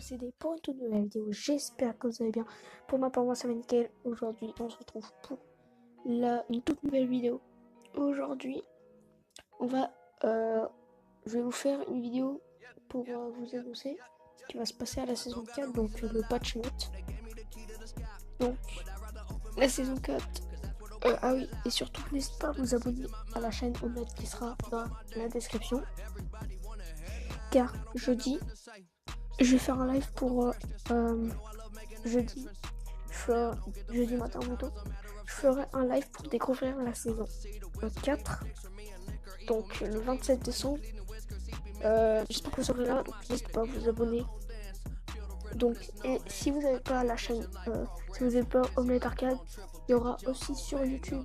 procéder pour une toute nouvelle vidéo. J'espère que vous allez bien. Pour ma part, moi ça va nickel. Aujourd'hui, on se retrouve pour une toute nouvelle vidéo. Aujourd'hui, je vais vous faire une vidéo pour vous annoncer ce qui va se passer à la saison 4, donc le patch note. Donc, la saison 4. Ah oui, et surtout, n'hésitez pas à vous abonner à la chaîne Omelette qui sera dans la description. Car jeudi, je vais faire un live pour jeudi matin plutôt. Je ferai un live pour découvrir la saison 4. Donc le 27 décembre. J'espère que vous serez là, donc n'hésitez pas à vous abonner. Donc, et si vous n'avez pas la chaîne, si vous n'avez pas Omelette Arcade, il y aura aussi sur YouTube.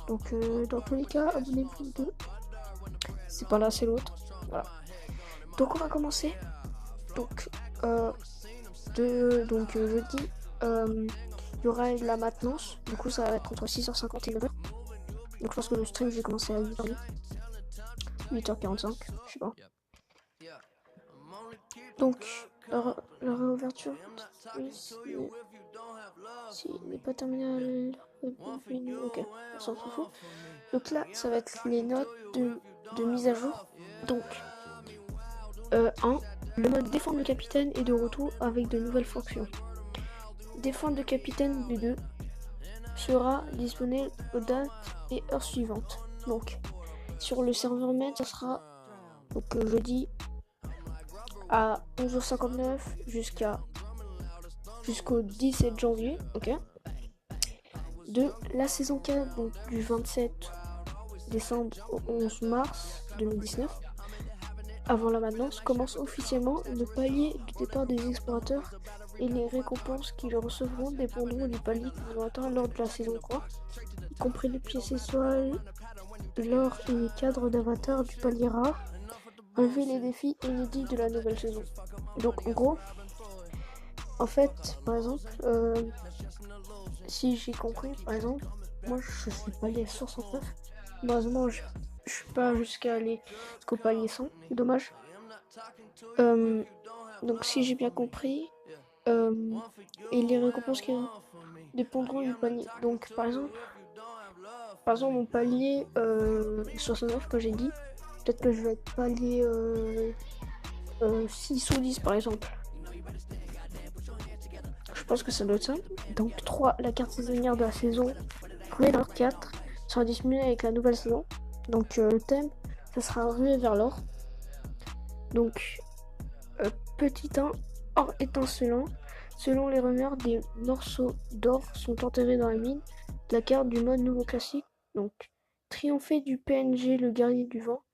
Donc dans tous les cas, abonnez-vous aux deux. C'est pas là, c'est l'autre. Voilà. Donc on va commencer. Donc jeudi, il y aura de la maintenance. Du coup, ça va être entre 6h50 et 9h. Donc je pense que le stream, je vais commencer à 8h45, je sais pas. Donc, la réouverture, s'il n'est pas terminé, ok, on s'en fout. Donc là, ça va être les notes de mise à jour. Donc, 1. Le mode défendre le capitaine est de retour avec de nouvelles fonctions. Défendre le capitaine B2 sera disponible aux dates et heures suivantes. Donc, sur le serveur main, ça sera jeudi à 11h59 jusqu'au 17 janvier. Ok. De la saison 4, donc du 27 décembre au 11 mars 2019. Avant la maintenance, commence officiellement le palier du départ des explorateurs et les récompenses qu'ils recevront dépendront du palier qu'ils ont atteint lors de la saison 3, y compris les pièces étoiles, l'or et les cadres d'avatar du palier rare. Relever les défis inédits de la nouvelle saison. Donc en gros, en fait, par exemple, si j'ai compris, par exemple, moi je suis palier 69. Malheureusement, je suis pas jusqu'au palier 100, dommage. Donc si j'ai bien compris, et les récompenses qui dépendront du palier. Donc par exemple mon palier 69 que j'ai dit, peut-être que je vais être palier 6 ou 10 par exemple. Je pense que ça doit être ça. Donc 3, la carte saisonnière de la saison Ruée vers l'or 4 sera disponible avec la nouvelle saison. Donc le thème, ça sera Ruée vers l'or. Donc petit 1, or étincelant. Selon les rumeurs, des morceaux d'or sont enterrés dans la mine. La carte du mode nouveau classique. Donc triompher du PNG, le guerrier du vent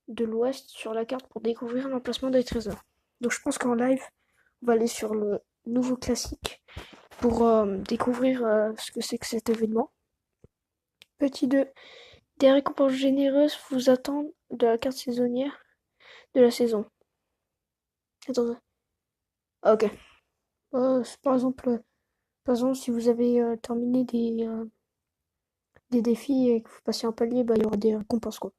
de l'ouest sur la carte pour découvrir l'emplacement des trésors. Donc je pense qu'en live, on va aller sur le nouveau classique pour découvrir ce que c'est que cet événement. Petit 2, des récompenses généreuses vous attendent de la carte saisonnière de la saison. Attends. Ah, ok. Par exemple, si vous avez terminé des défis et que vous passez un palier, il y aura des récompenses quoi.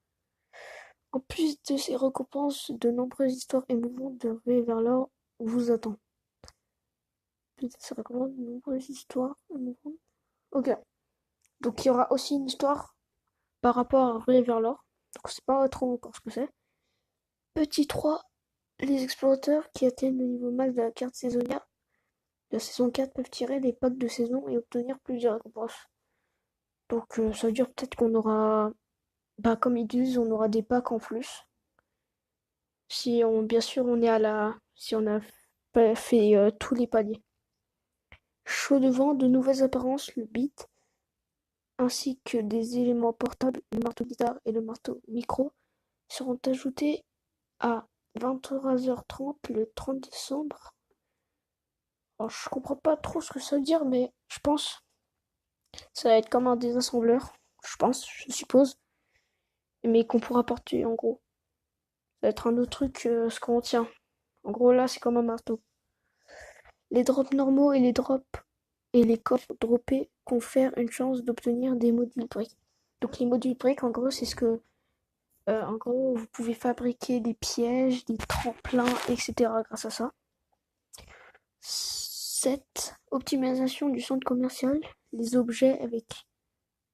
En plus de ces récompenses, de nombreuses histoires émouvantes de Ruée vers l'or vous attendent. Ça recommande de nombreuses histoires émouvantes. Ok. Donc il y aura aussi une histoire par rapport à Ruée vers l'or. Donc c'est pas trop encore ce que c'est. Petit 3, les explorateurs qui atteignent le niveau max de la carte saisonnière de la saison 4 peuvent tirer des packs de saison et obtenir plusieurs récompenses. Donc ça veut dire peut-être qu'on aura, comme ils disent, on aura des packs en plus. Bien sûr si on a pas fait tous les paliers. Chaud devant, de nouvelles apparences, le beat, ainsi que des éléments portables, le marteau guitare et le marteau micro, seront ajoutés à 23h30 le 30 décembre. Alors, je comprends pas trop ce que ça veut dire, mais je pense ça va être comme un désassembleur, je suppose, mais qu'on pourra porter en gros. Ça va être un autre truc, ce qu'on tient. En gros, là, c'est comme un marteau. Les drops normaux et les coffres droppés confèrent une chance d'obtenir des modules briques. Donc les modules briques, en gros, c'est ce que en gros, vous pouvez fabriquer des pièges, des tremplins, etc. grâce à ça. 7. Optimisation du centre commercial. Les objets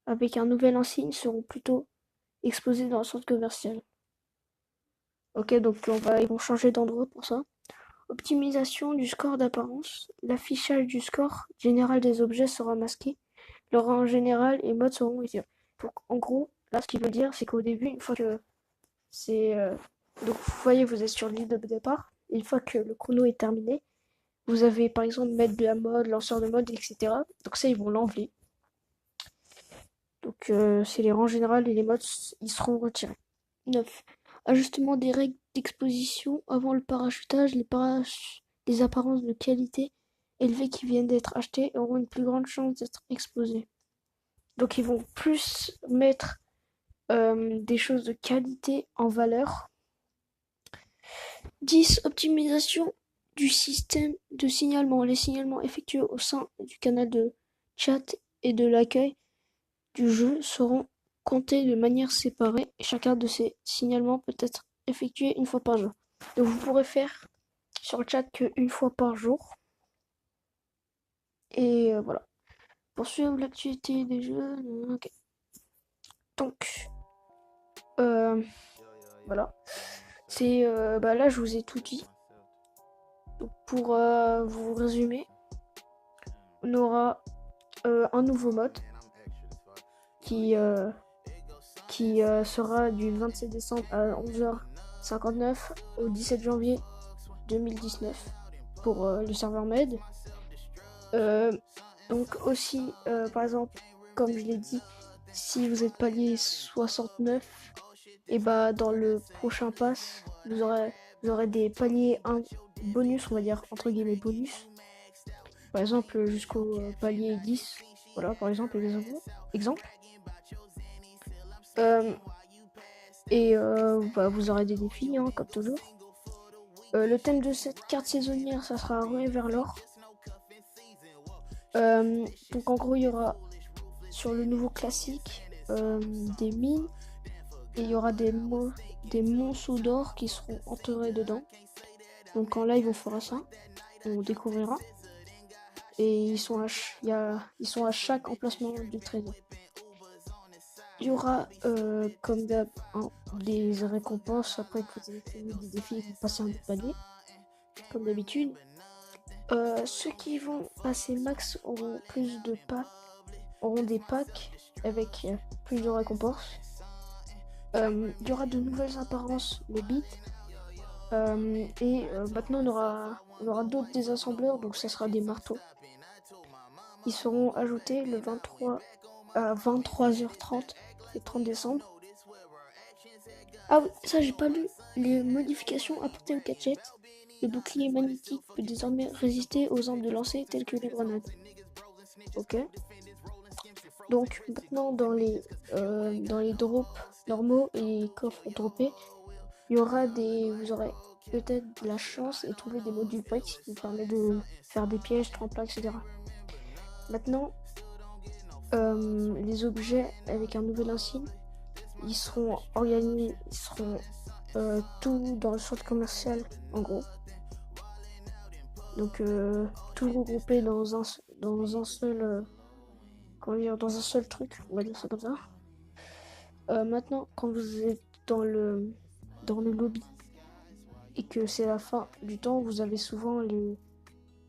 avec un nouvel insigne seront plutôt exposés dans le centre commercial. Ok, donc ils vont changer d'endroit pour ça. Optimisation du score d'apparence. L'affichage du score général des objets sera masqué. Leur rang général et mode seront ici. Donc en gros, là ce qu'il veut dire, c'est qu'au début, une fois que c'est... donc vous voyez, vous êtes sur l'île de départ. Une fois que le chrono est terminé, vous avez par exemple maître de la mode, lanceur de mode, etc. Donc ça, ils vont l'enlever. Donc c'est les rangs générales et les modes, ils seront retirés. 9. Ajustement des règles d'exposition avant le parachutage. Les apparences de qualité élevées qui viennent d'être achetées auront une plus grande chance d'être exposées. Donc ils vont plus mettre des choses de qualité en valeur. 10. Optimisation du système de signalement. Les signalements effectués au sein du canal de chat et de l'accueil du jeu seront comptés de manière séparée et chacun de ces signalements peut être effectué une fois par jour. Donc vous pourrez faire sur le chat qu'une fois par jour. Et voilà. Pour suivre l'actualité des jeux. Okay. Donc voilà. C'est là je vous ai tout dit. Donc pour vous résumer, on aura un nouveau mode qui sera du 27 décembre à 11h59 au 17 janvier 2019 pour le serveur med. Donc aussi, par exemple, comme je l'ai dit, si vous êtes palier 69, et bah dans le prochain pass, vous aurez des paliers bonus, on va dire entre guillemets bonus. Par exemple jusqu'au palier 10. Voilà, par exemple, exemple. Vous aurez des défis, hein, comme toujours. Le thème de cette carte saisonnière, ça sera Ruée vers l'or. Donc en gros, il y aura sur le nouveau classique des mines et il y aura des monceaux d'or qui seront enterrés dedans. Donc en live, on fera ça, on découvrira. Et ils sont à chaque emplacement du trésor. Il y aura, comme d'hab, des récompenses après que vous avez fini des défis et que vous passez un autre palier, comme d'habitude. Ceux qui vont passer max auront des packs avec plus de récompenses. Il y aura de nouvelles apparences, les bits. Maintenant on aura d'autres désassembleurs, donc ça sera des marteaux. Ils seront ajoutés le 23 à 23h30 le 30 décembre. Ah oui, ça j'ai pas lu. Les modifications apportées au gadget. Le bouclier magnétique peut désormais résister aux armes de lancer telles que les grenades. Ok. Donc maintenant dans les drops normaux et coffres droppés, vous aurez peut-être de la chance et trouver des modules break qui vous permettent de faire des pièges, tremplins, etc. Maintenant, les objets avec un nouvel insigne, ils seront organisés, tout dans le centre commercial en gros. Donc tout regroupé dans un seul dans un seul truc, on va dire ça comme ça. Maintenant, quand vous êtes dans le lobby et que c'est la fin du temps, vous avez souvent les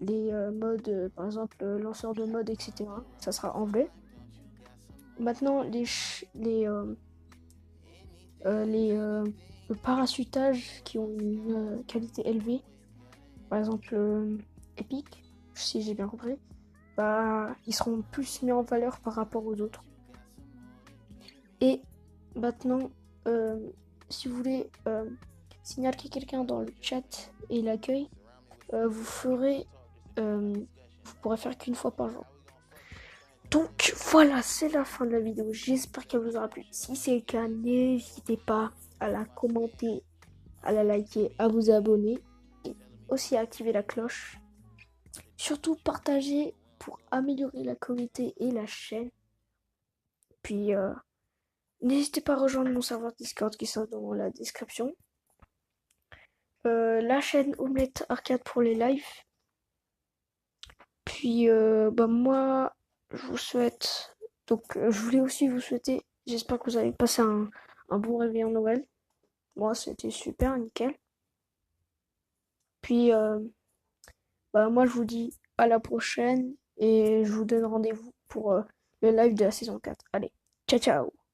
modes, par exemple lanceur de mode, etc. Ça sera enlevé. Maintenant, le parachutage qui ont une qualité élevée, par exemple Epic, si j'ai bien compris, ils seront plus mis en valeur par rapport aux autres. Et maintenant, si vous voulez signaler quelqu'un dans le chat et l'accueil, vous pourrez faire qu'une fois par jour. Donc voilà, c'est la fin de la vidéo. J'espère qu'elle vous aura plu. Si c'est le cas, n'hésitez pas à la commenter, à la liker, à vous abonner et aussi à activer la cloche. Surtout partagez pour améliorer la communauté et la chaîne. Puis n'hésitez pas à rejoindre mon serveur Discord qui sera dans la description. La chaîne Omelette Arcade pour les lives. Puis, moi, je vous souhaite. Donc, je voulais aussi vous souhaiter. J'espère que vous avez passé un bon réveillon Noël. Moi, c'était super, nickel. Puis, moi, je vous dis à la prochaine et je vous donne rendez-vous pour le live de la saison 4. Allez, ciao, ciao!